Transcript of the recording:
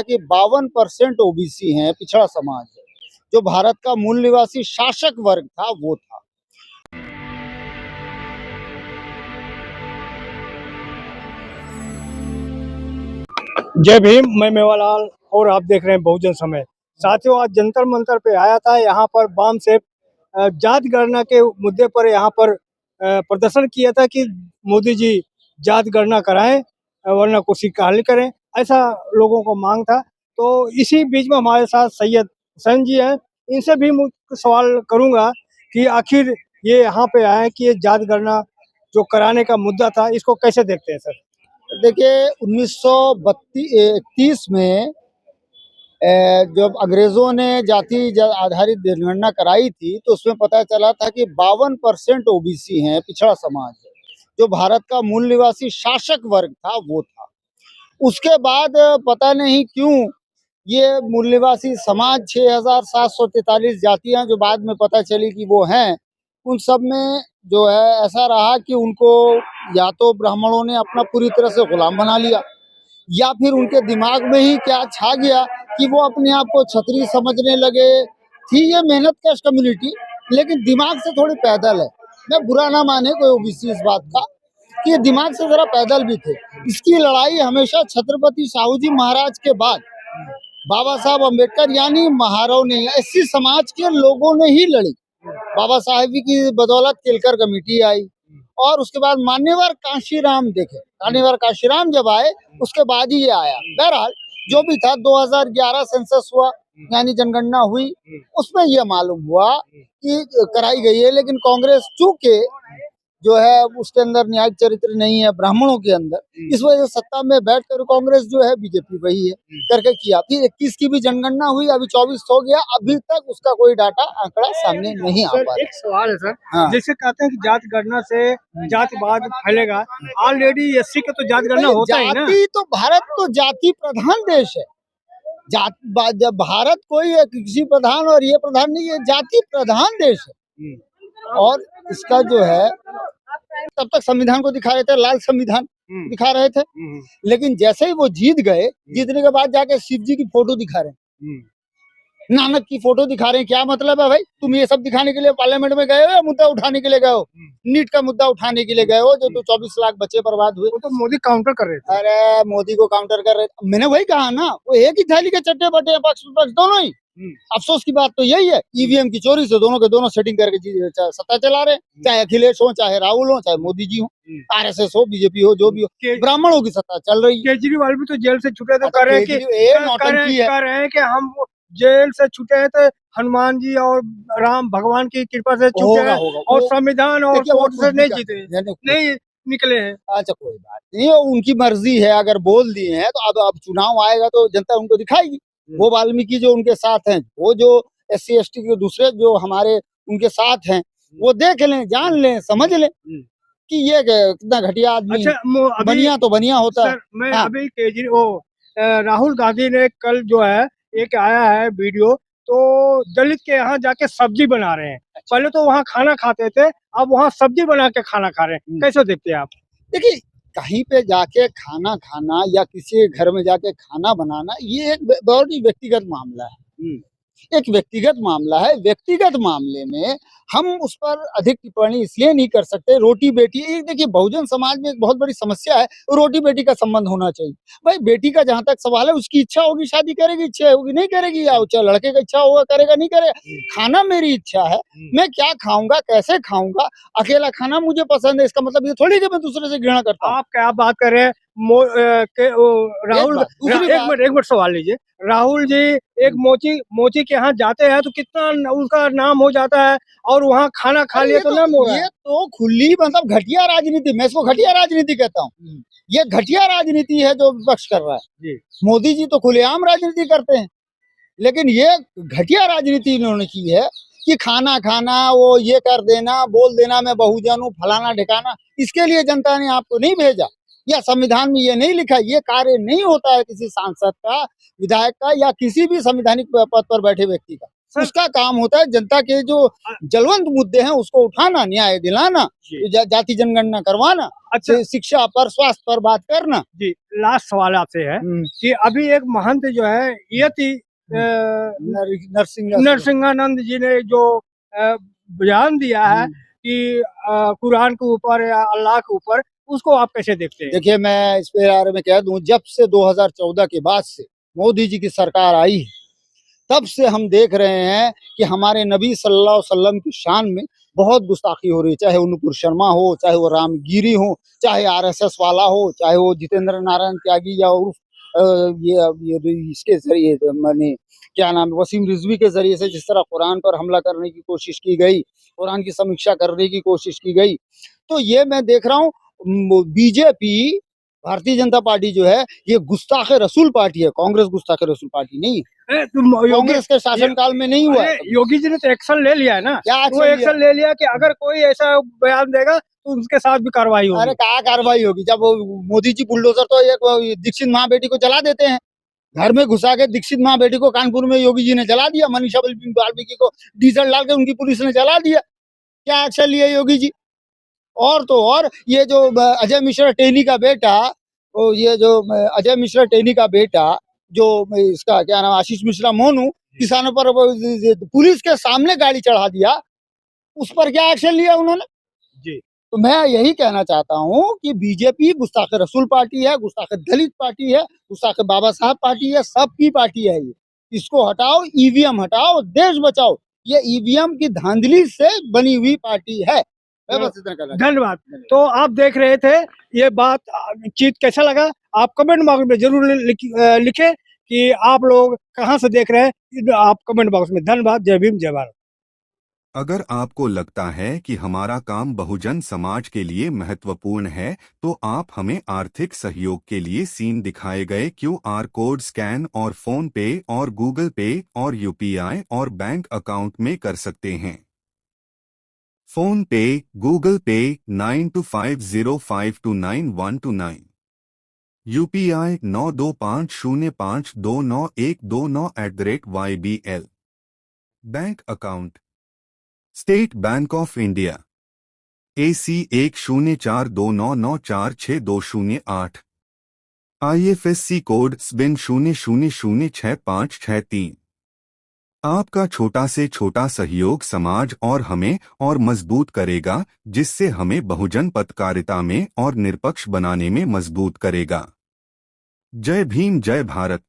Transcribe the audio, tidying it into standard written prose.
कि 52% ओबीसी हैं, पिछड़ा समाज है। जो भारत का मूल निवासी शासक वर्ग था वो था। जय भीम। मैं मेवालाल और आप देख रहे हैं बहुजन समय। साथियों, आज जंतर मंतर पे आया था। यहाँ पर बाम से जात गणना के मुद्दे पर यहाँ पर प्रदर्शन किया था कि मोदी जी जात गणना कराएं वरना कुर्सी खाली करें, ऐसा लोगों को मांग था। तो इसी बीच में हमारे साथ सैयद हुसैन जी हैं। इनसे भी मुझे सवाल करूंगा कि आखिर ये यहाँ पे आए कि ये जात गणना जो कराने का मुद्दा था, इसको कैसे देखते हैं सर? देखिए 1931 में जब अंग्रेजों ने जाति आधारित जनगणना कराई थी तो उसमें पता चला था कि 52% ओबीसी हैं, पिछड़ा समाज है। जो भारत का मूल निवासी शासक वर्ग था वो था। उसके बाद पता नहीं क्यों ये मूल निवासी समाज 6743 जातियां जो बाद में पता चली कि वो हैं, उन सब में जो है ऐसा रहा कि उनको या तो ब्राह्मणों ने अपना पूरी तरह से गुलाम बना लिया, या फिर उनके दिमाग में ही क्या छा गया कि वो अपने आप को छतरी समझने लगे। थी ये मेहनत कश कम्युनिटी, लेकिन दिमाग से थोड़ी पैदल है। मैं बुरा ना माने कोई ओबीसी इस बात का कि ये दिमाग से जरा पैदल भी थे। इसकी लड़ाई हमेशा छत्रपति साहू जी महाराज के बाद बाबा साहब अम्बेडकर यानी महाराव ने, एससी समाज के लोगों ने ही लड़ी। बाबा साहेब की बदौलत केलकर कमेटी आई और उसके बाद मान्यवर काशीराम देखे, मान्यवर काशीराम जब आए उसके बाद ही ये आया। बहरहाल जो भी था, 2011 सेंसस हुआ यानी जनगणना हुई, उसमें यह मालूम हुआ कि कराई गई है, लेकिन कांग्रेस चूंकि जो है उसके अंदर न्यायिक चरित्र नहीं है ब्राह्मणों के अंदर, इस वजह से सत्ता में बैठकर कांग्रेस जो है बीजेपी वही है करके किया। फिर 21 की भी जनगणना हुई, अभी 24 हो गया, अभी तक उसका कोई डाटा आंकड़ा सामने नहीं आ पा रहा। एक सवाल है सर। हाँ। जैसे कहते हैं कि जात गणना से जातिवाद फैलेगा, ऑलरेडी एससी का तो जात गणना होता ही ना। जाति तो भारत तो जाति प्रधान देश है। जब भारत कोई किसी प्रधान और ये प्रधान नहीं है, जाति प्रधान देश है। और इसका जो है तब तक संविधान को दिखा रहे थे, लाल संविधान दिखा रहे थे, लेकिन जैसे ही वो जीत गए, जीतने के बाद जाके शिव जी की फोटो दिखा रहे हैं, नानक की फोटो दिखा रहे हैं। क्या मतलब है भाई? तुम ये सब दिखाने के लिए पार्लियामेंट में गए हो या मुद्दा उठाने के लिए गए हो? नीट का मुद्दा उठाने के लिए गए हो, जो 24 लाख बच्चे बर्बाद हुए। वो तो मोदी काउंटर कर रहे थे। अरे मोदी को काउंटर कर रहे थे, मैंने वही कहा ना, वो एक ही थाली के चट्टे बटे हैं, पक्ष विपक्ष दोनों ही। अफसोस की बात तो यही है, ईवीएम की चोरी से दोनों के दोनों सेटिंग करके सत्ता चला रहे, चाहे अखिलेश हो, चाहे राहुल हो, चाहे मोदी जी हो, आरएसएस हो, बीजेपी हो, जो भी हो, ब्राह्मणों की सत्ता चल रही है। केजरीवाल भी तो जेल से छूटे तो कह रहे हैं कि हम जेल से छूटे हैं तो हनुमान जी और राम भगवान की कृपा से छूटे हैं और संविधान और कोर्ट से नहीं जीते, नहीं निकले हैं। अच्छा कोई बात नहीं, उनकी मर्जी है, अगर बोल दिए हैं तो अब चुनाव आएगा तो जनता उनको दिखाएगी। वो वाल्मीकि जो उनके साथ हैं, वो जो SC ST के दूसरे जो हमारे उनके साथ हैं, वो देख लें, जान लें, समझ लें कि ये कितना घटिया आदमी है। बनिया तो बनिया होता है। मैं अभी राहुल गांधी ने कल जो है एक आया है वीडियो, तो दलित के यहाँ जाके सब्जी बना रहे हैं। पहले तो वहाँ खाना खाते थे, अब वहाँ सब्जी बना के खाना खा रहे हैं। कैसे देखते हैं आप? देखिए, कहीं पे जाके खाना खाना या किसी घर में जाके खाना बनाना, ये एक बहुत ही व्यक्तिगत मामला है। एक व्यक्तिगत मामला है। व्यक्तिगत मामले में हम उस पर अधिक टिप्पणी इसलिए नहीं कर सकते। रोटी बेटी, एक देखिए बहुजन समाज में एक बहुत बड़ी समस्या है, रोटी बेटी का संबंध होना चाहिए। भाई बेटी का जहां तक सवाल है, उसकी इच्छा होगी शादी करेगी, इच्छा होगी नहीं करेगी, या चाहे लड़के का इच्छा होगा करेगा नहीं करेगा। खाना मेरी इच्छा है, मैं क्या खाऊंगा, कैसे खाऊंगा। अकेला खाना मुझे पसंद है, इसका मतलब ये थोड़ी कि मैं दूसरे से घृणा करता हूँ। आप क्या बात कर रहे हैं? राहुल एक मिनट सवाल लीजिए। राहुल जी एक मोची के यहाँ जाते हैं तो कितना उसका नाम हो जाता है, और वहाँ खाना खा लिया तो नाम हो रहा है। ये तो खुली मतलब घटिया राजनीति, मैं इसको घटिया राजनीति कहता हूँ। ये घटिया राजनीति है जो विपक्ष कर रहा है। मोदी जी तो खुलेआम राजनीति करते हैं, लेकिन ये घटिया राजनीति इन्होंने की है कि खाना खाना, वो ये कर देना, बोल देना मैं बहुजन हूँ, फलाना ढिकाना। इसके लिए जनता ने आपको नहीं भेजा, या संविधान में ये नहीं लिखा। ये कार्य नहीं होता है किसी सांसद का, विधायक का, या किसी भी संवैधानिक पद पर बैठे व्यक्ति का। सर- उसका काम होता है जनता के जो जलवंत मुद्दे हैं उसको उठाना, न्याय दिलाना, जी। जाति जनगणना करवाना, अच्छा शिक्षा पर, स्वास्थ्य पर बात करना। जी, लास्ट सवाल आपसे है कि अभी एक महंत जो है यति नरसिंह नरसिंहानंद जी ने जो बयान दिया है कि कुरान के ऊपर या अल्लाह के ऊपर, उसको आप कैसे देखते हैं? देखिए, मैं इस पे बारे में कह दूं, जब से 2014 के बाद से मोदी जी की सरकार आई है, तब से हम देख रहे हैं कि हमारे नबी सल्लल्लाहु अलैहि वसल्लम की शान में बहुत गुस्ताखी हो रही है। चाहे वो नुपुर शर्मा हो, चाहे वो रामगिरी हो, चाहे आरएसएस वाला हो, चाहे वो जितेंद्र नारायण त्यागी या उर्फ ये इसके जरिए मैंने क्या नाम है, वसीम रिजवी के जरिए से जिस तरह कुरान पर हमला करने की कोशिश की गई, कुरान की समीक्षा करने की कोशिश की गई, तो ये मैं देख रहा हूँ बीजेपी, भारतीय जनता पार्टी जो है, ये गुस्ताखे रसूल पार्टी है। कांग्रेस गुस्ताखे रसूल पार्टी नहीं है। योगी कांग्रेस के शासनकाल में नहीं हुआ है। योगी जी ने तो एक्शन ले लिया है ना, क्या वो एक्शन ले लिया कि अगर कोई ऐसा बयान देगा तो उसके साथ भी कार्रवाई होगी। अरे क्या कार्रवाई होगी, जब मोदी जी बुलडोजर तो एक दीक्षित महाबेटी को जला देते हैं, घर में घुसा के दीक्षित महाबेटी को कानपुर में योगी जी ने जला दिया, मनीषा वाल्मीकि को डीजल डाल के उनकी पुलिस ने जला दिया। क्या एक्शन लिए योगी जी? और तो और ये जो अजय मिश्रा टेनी का बेटा, ये जो अजय मिश्रा टेनी का बेटा, जो इसका क्या नाम, आशीष मिश्रा मोनू, किसानों पर पुलिस के सामने गाड़ी चढ़ा दिया, उस पर क्या एक्शन लिया उन्होंने? जी। तो मैं यही कहना चाहता हूँ कि बीजेपी गुस्ताखे रसूल पार्टी है, गुस्ताखे दलित पार्टी है, गुस्ताखे बाबा साहब पार्टी है, सबकी पार्टी है ये। इसको हटाओ, ईवीएम हटाओ, देश बचाओ। ये ईवीएम की धांधली से बनी हुई पार्टी है। मैं बस इतना कहना चाहता हूँ। धन्यवाद। तो आप देख रहे थे ये बात, चीज कैसा लगा आप कमेंट बॉक्स में जरूर लिखे कि आप लोग कहाँ से देख रहे हैं, आप कमेंट बॉक्स में। धन्यवाद। जय भीम, जय भारत। अगर आपको लगता है कि हमारा काम बहुजन समाज के लिए महत्वपूर्ण है, तो आप हमें आर्थिक सहयोग के लिए सीन दिखाए गए QR कोड स्कैन और फोन पे और गूगल पे और UPI और बैंक अकाउंट में कर सकते हैं। फोन पे, गूगल पे 9250529129, UPI 9250529129 bank account state bank of India AC 104299462008, IFSC code SBIN 00066563। आपका छोटा से छोटा सहयोग समाज और हमें और मजबूत करेगा, जिससे हमें बहुजन पत्रकारिता में और निष्पक्ष बनाने में मजबूत करेगा। जय भीम, जय भारत।